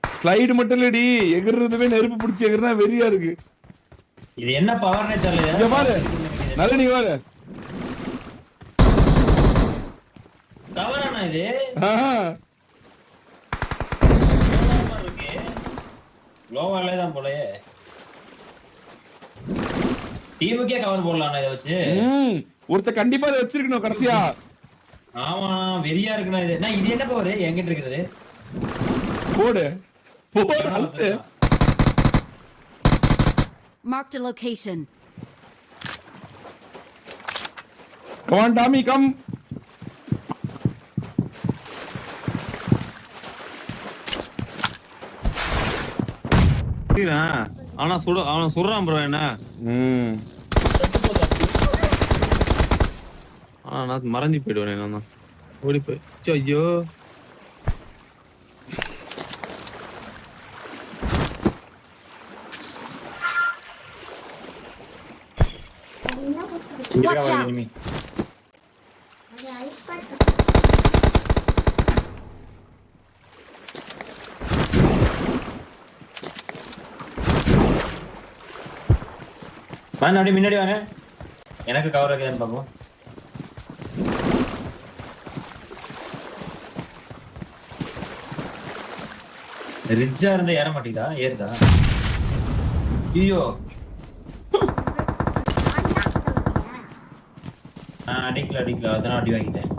Slide மட்டும் இல்லடி, எகிறதுமே நெருப்பு பிடிச்சி எகிறனா வெறியா இருக்கு. இது என்ன பவர்னே தெரியல. இங்க பாரு, நல்ல நீ பாரு. கவரானா இது? லோவாலே தான் போலயே. டீமுக்கே கவர் போடலாம் இதை வச்சு. ஒருத்த கண்டிப்பா இதை வச்சிருக்கணும் கடைசியா. ஆமா வெறியா இருக்குண்ணா இது. நான் இது என்ன பவர் எங்கிட்ட இருக்குது? போடு போடு. Marked a location. Come on, Tommy, come. ஆனா அவன சுடுறான் ப்ரோ என்ன. நான் மறைஞ்சு போயிடுவேன். நான் தான் ஓடி போய் ஐயோ Watch out. வாங்க அப்படியே முன்னாடி வாங்க. எனக்கு கவர் இருக்குதான்னு பாப்போம். ரிட்ஜா இருந்து ஏற மாட்டேங்குதா? ஏறுதா? ஐயோ அடிக்கல அதான் அடி வாங்கிட்டேன்.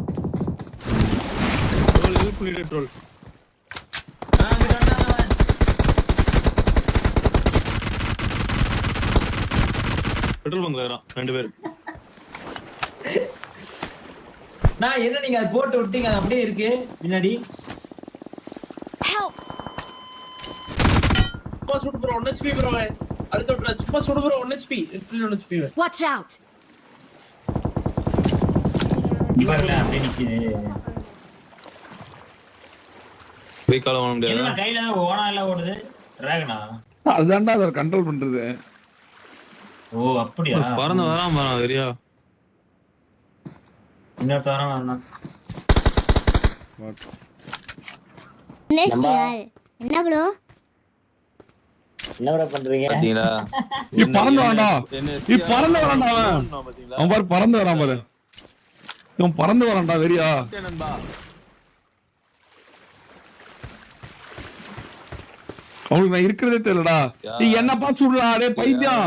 பெட்ரோல் பங்க்ல வரான் 2 பேர். நான் என்ன நீங்க அதை போட்டு விட்டீங்க, அது அப்படியே இருக்கு முன்னாடி. சும்மா சுடு ப்ரோ 1 HP ப்ரோ. அடுத்து விட்ற சும்மா சுடு bro 1 HP. 1 HP. Watch out. இவர்ல அப்படியே நிக்குது. ரீகால் பண்ண முடியாது. என்ன கையில ஓனா எல்லாம் ஓடுது? டிராகனா? அதுதான்டா அத கண்ட்ரோல் பண்றது. ஓ அப்படியா? பறந்து வரான் பாரு வெறியா. இன்னொரு தரம் வந்தான். என்ன ப்ரோ? என்ன ப்ரோ பண்றீங்க? பாத்தீங்களா? நீ பறந்து வரடா. நீ பறந்து வரடா அவன். அவன் பாரு பறந்து வரான் பாரு. இவன் பறந்து வரான்டா வெறியா. அவனுக்கு நான் இருக்கிறதே தெரியலடா. நீ என்ன பார்த்து சுடுறா டேய் பைத்தியம்.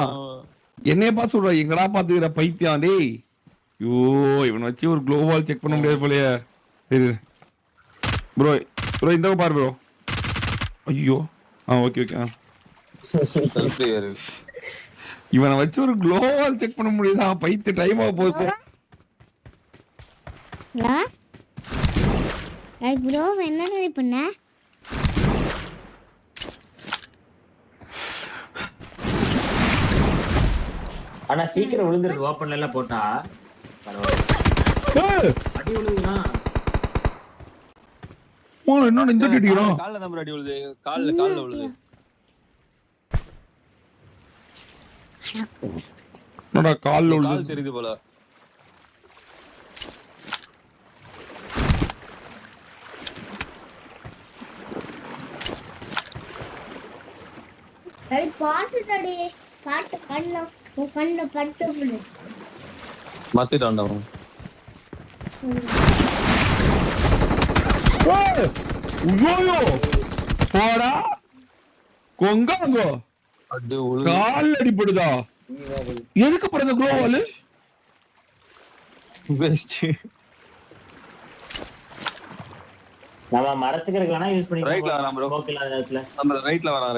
என்னைய பார்த்து சுடுறா, எங்கடா பாத்துக்கிற பைத்தியம் டேய். ஐயோ இவன் வச்சு ஒரு குளோபால் செக் பண்ண முடியாது போலயே. சரி ப்ரோ ப்ரோ இந்த பாரு ப்ரோ. ஐயோ ஓகே இவனை வச்சு ஒரு குளோபால் செக் பண்ண முடியுதா? பைத்திய டைம் ஆக போகுது. ப்ரோ என்ன ட்ரை பண்ண? ஆனா சீக்கிரம் விழுந்துருக்கு ஓபன்ல எல்லாம் போட்டா. அடி விழுதுனா ஓ என்ன இந்த அடிக்குறோம். கால்ல தான் அடி விழுது. கால்ல விழுது. என்னடா கால்ல விழுது? கால் தெரியுது போல. பாட்டுடா பாட்டு கண்ண பட்டு புள்ள மாத்திட்டான்டா அவன். ஐயோ போடா கொங்காங்கோ அடி விழுது. கால் அடிபடுதா? எதுக்கு பிறந்த குளோவால்? பெஸ்ட். நம்ம மரத்துக்கு வேணா யூஸ் பண்ணி ரைட்ல வரான் ப்ரோ. ஓகே அந்த இடத்துல நம்ம ரைட்ல வரான்.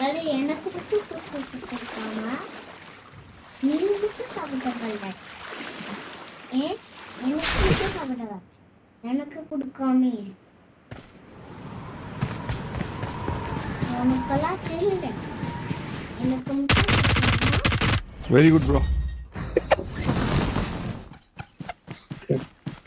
அது எனக்கு மட்டும் கொடுக்காம நீ மட்டும் சாப்பிட்டவல்ல. எனக்கு மட்டும் சாப்பிட்டவ, எனக்கு கொடுக்காம உனக்கெல்லாம் தெரியல. எனக்கு மட்டும். Very good bro.